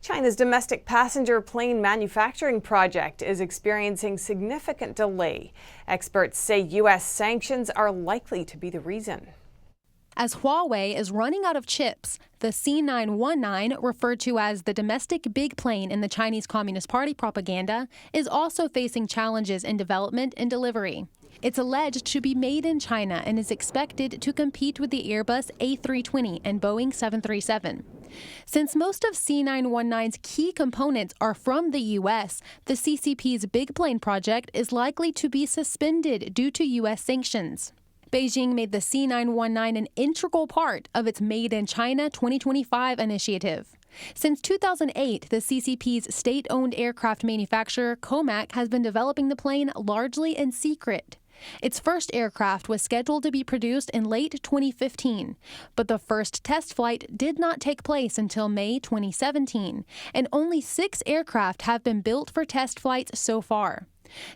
China's domestic passenger plane manufacturing project is experiencing significant delay. Experts say U.S. sanctions are likely to be the reason. As Huawei is running out of chips, the C919, referred to as the domestic big plane in the Chinese Communist Party propaganda, is also facing challenges in development and delivery. It's alleged to be made in China and is expected to compete with the Airbus A320 and Boeing 737. Since most of C919's key components are from the U.S., the CCP's big plane project is likely to be suspended due to U.S. sanctions. Beijing made the C919 an integral part of its Made in China 2025 initiative. Since 2008, the CCP's state-owned aircraft manufacturer, Comac, has been developing the plane largely in secret. Its first aircraft was scheduled to be produced in late 2015, but the first test flight did not take place until May 2017, and only 6 aircraft have been built for test flights so far.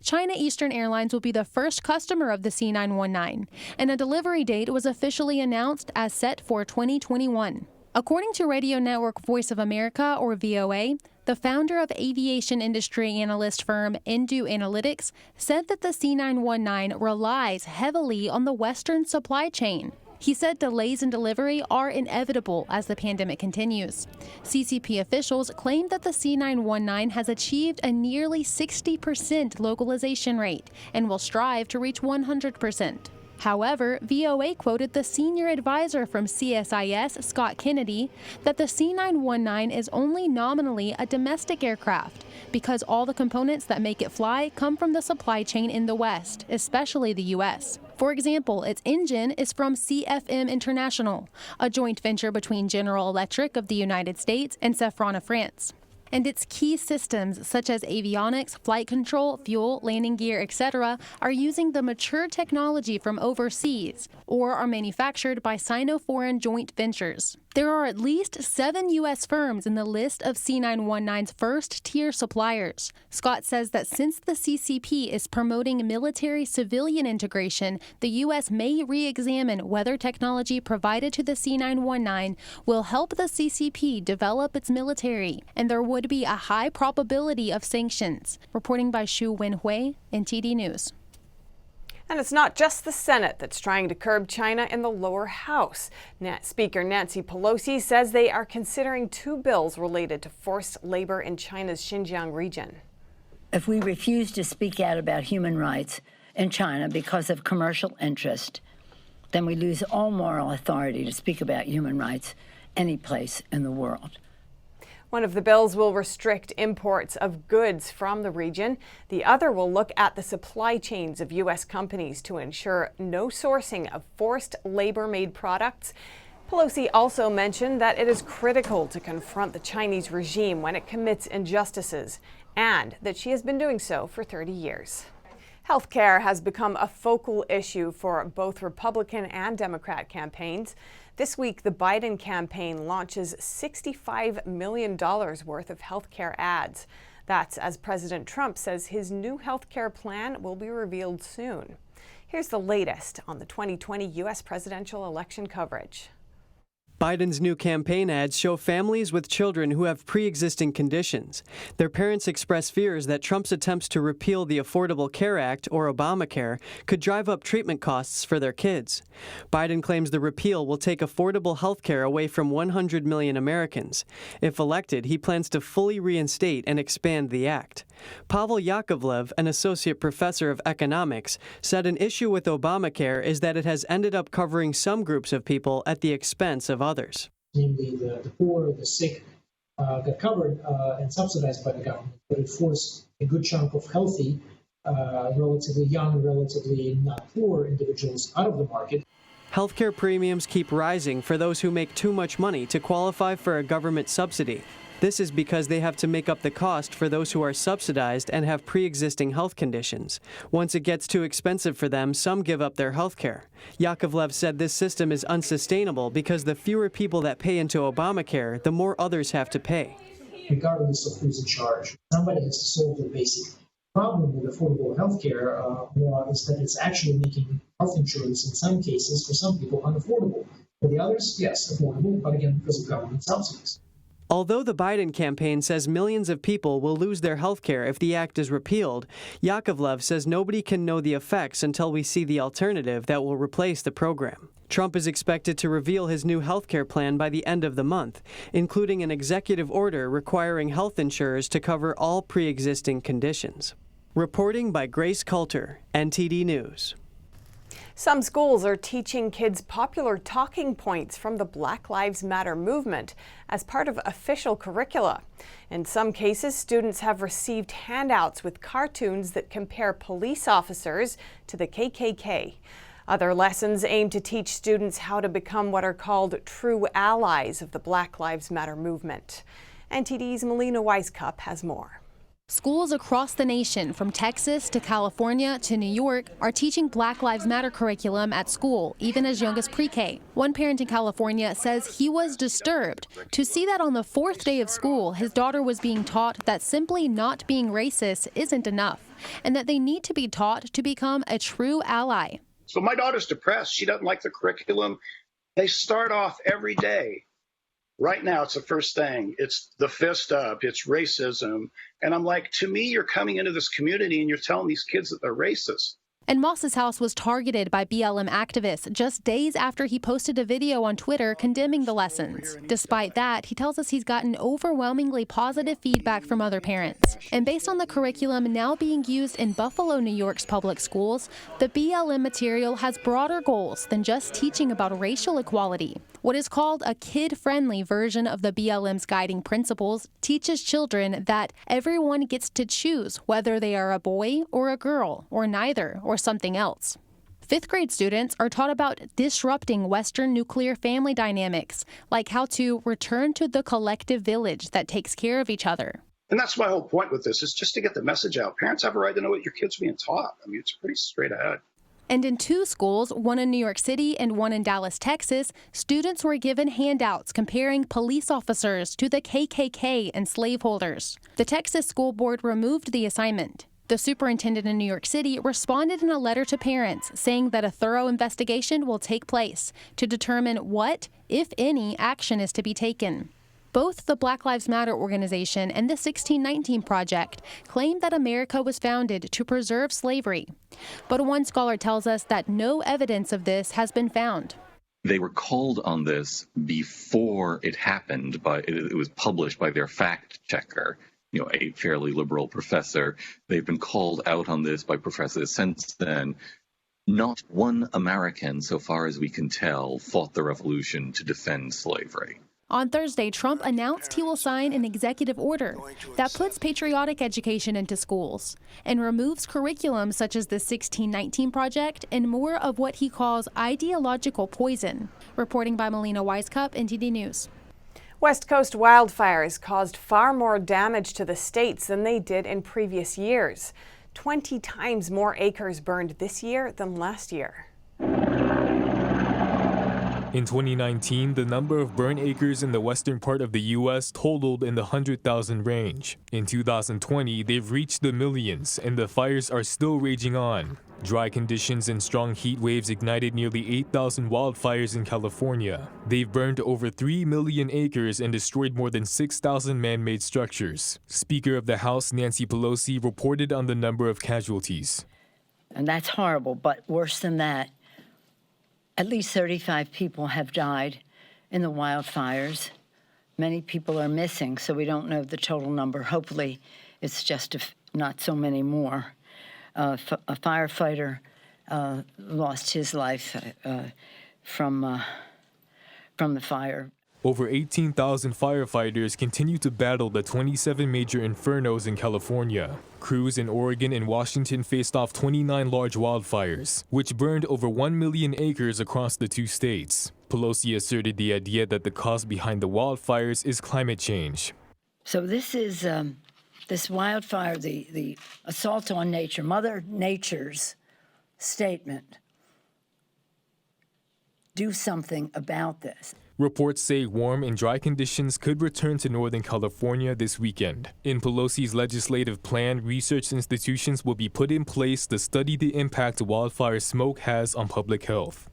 China Eastern Airlines will be the first customer of the C919, and a delivery date was officially announced as set for 2021. According to radio network Voice of America, or VOA, the founder of aviation industry analyst firm Indu Analytics said that the C919 relies heavily on the Western supply chain. He said delays in delivery are inevitable as the pandemic continues. CCP officials claim that the C919 has achieved a nearly 60% localization rate and will strive to reach 100%. However, VOA quoted the senior advisor from CSIS, Scott Kennedy, that the C919 is only nominally a domestic aircraft because all the components that make it fly come from the supply chain in the West, especially the U.S. For example, its engine is from CFM International, a joint venture between General Electric of the United States and Safran of France. And its key systems, such as avionics, flight control, fuel, landing gear, etc., are using the mature technology from overseas or are manufactured by Sino-foreign joint ventures. There are at least 7 U.S. firms in the list of C919's first-tier suppliers. Scott says that since the CCP is promoting military-civilian integration, the U.S. may re-examine whether technology provided to the C919 will help the CCP develop its military, and there would be a high probability of sanctions. Reporting by Xu Wenhui, NTD News. And it's not just the Senate that's trying to curb China in the lower house. Speaker Nancy Pelosi says they are considering 2 bills related to forced labor in China's Xinjiang region. If we refuse to speak out about human rights in China because of commercial interest, then we lose all moral authority to speak about human rights any place in the world. One of the bills will restrict imports of goods from the region. The other will look at the supply chains of U.S. companies to ensure no sourcing of forced labor-made products. Pelosi also mentioned that it is critical to confront the Chinese regime when it commits injustices, and that she has been doing so for 30 years. Healthcare has become a focal issue for both Republican and Democrat campaigns. This week, the Biden campaign launches $65 million worth of healthcare ads. That's as President Trump says his new healthcare plan will be revealed soon. Here's the latest on the 2020 U.S. presidential election coverage. Biden's new campaign ads show families with children who have pre-existing conditions. Their parents express fears that Trump's attempts to repeal the Affordable Care Act, or Obamacare, could drive up treatment costs for their kids. Biden claims the repeal will take affordable health care away from 100 million Americans. If elected, he plans to fully reinstate and expand the act. Pavel Yakovlev, an associate professor of economics, said an issue with Obamacare is that it has ended up covering some groups of people at the expense of others. Namely, the poor, the sick, got covered and subsidized by the government, but it forced a good chunk of healthy, relatively young, relatively not poor individuals out of the market. Healthcare premiums keep rising for those who make too much money to qualify for a government subsidy. This is because they have to make up the cost for those who are subsidized and have pre-existing health conditions. Once it gets too expensive for them, some give up their health care. Yakovlev said this system is unsustainable because the fewer people that pay into Obamacare, the more others have to pay. Regardless of who's in charge, somebody has to solve the basic problem with affordable health care law is that it's actually making health insurance in some cases for some people unaffordable. For the others, yes, affordable, but again, because of government subsidies. Although the Biden campaign says millions of people will lose their health care if the act is repealed, Yakovlev says nobody can know the effects until we see the alternative that will replace the program. Trump is expected to reveal his new health care plan by the end of the month, including an executive order requiring health insurers to cover all pre-existing conditions. Reporting by Grace Coulter, NTD News. Some schools are teaching kids popular talking points from the Black Lives Matter movement as part of official curricula. In some cases, students have received handouts with cartoons that compare police officers to the KKK. Other lessons aim to teach students how to become what are called true allies of the Black Lives Matter movement. NTD's Melina Weiskup has more. Schools across the nation, from Texas to California to New York, are teaching Black Lives Matter curriculum at school, even as young as pre-K. One parent in California says he was disturbed to see that on the fourth day of school, his daughter was being taught that simply not being racist isn't enough, and that they need to be taught to become a true ally. So my daughter's depressed. She doesn't like the curriculum. They start off every day. Right now, it's the first thing. It's the fist up. It's racism. And I'm like, to me, you're coming into this community and you're telling these kids that they're racist. And Moss's house was targeted by BLM activists just days after he posted a video on Twitter condemning the lessons. Despite that, he tells us he's gotten overwhelmingly positive feedback from other parents. And based on the curriculum now being used in Buffalo, New York's public schools, the BLM material has broader goals than just teaching about racial equality. What is called a kid-friendly version of the BLM's guiding principles teaches children that everyone gets to choose whether they are a boy or a girl, or neither, or something else. Fifth grade students are taught about disrupting Western nuclear family dynamics, like how to return to the collective village that takes care of each other. And that's my whole point with this, is just to get the message out. Parents have a right to know what your kid's being taught. I mean, it's pretty straight ahead. And in two schools, one in New York City and one in Dallas, Texas, students were given handouts comparing police officers to the KKK and slaveholders. The Texas school board removed the assignment. The superintendent in New York City responded in a letter to parents saying that a thorough investigation will take place to determine what, if any, action is to be taken. Both the Black Lives Matter organization and the 1619 Project claim that America was founded to preserve slavery. But one scholar tells us that no evidence of this has been found. They were called on this before it happened, but it was published by their fact checker, a fairly liberal professor. They've been called out on this by professors since then. Not one American, so far as we can tell, fought the revolution to defend slavery. On Thursday, Trump announced he will sign an executive order that puts patriotic education into schools and removes curriculum such as the 1619 Project and more of what he calls ideological poison. Reporting by Melina Weiskup, NTD News. West Coast wildfires caused far more damage to the states than they did in previous years. 20 times more acres burned this year than last year. In 2019, the number of burn acres in the western part of the U.S. totaled in the 100,000 range. In 2020, they've reached the millions, and the fires are still raging on. Dry conditions and strong heat waves ignited nearly 8,000 wildfires in California. They've burned over 3 million acres and destroyed more than 6,000 man-made structures. Speaker of the House Nancy Pelosi reported on the number of casualties. And that's horrible, but worse than that, at least 35 people have died in the wildfires. Many people are missing, so we don't know the total number. Hopefully, it's just not so many more. A firefighter lost his life from the fire. Over 18,000 firefighters continue to battle the 27 major infernos in California. Crews in Oregon and Washington faced off 29 large wildfires, which burned over 1 million acres across the two states. Pelosi asserted the idea that the cause behind the wildfires is climate change. So this is this wildfire, the assault on nature, Mother Nature's statement. Do something about this. Reports say warm and dry conditions could return to Northern California this weekend. In Pelosi's legislative plan, research institutions will be put in place to study the impact wildfire smoke has on public health.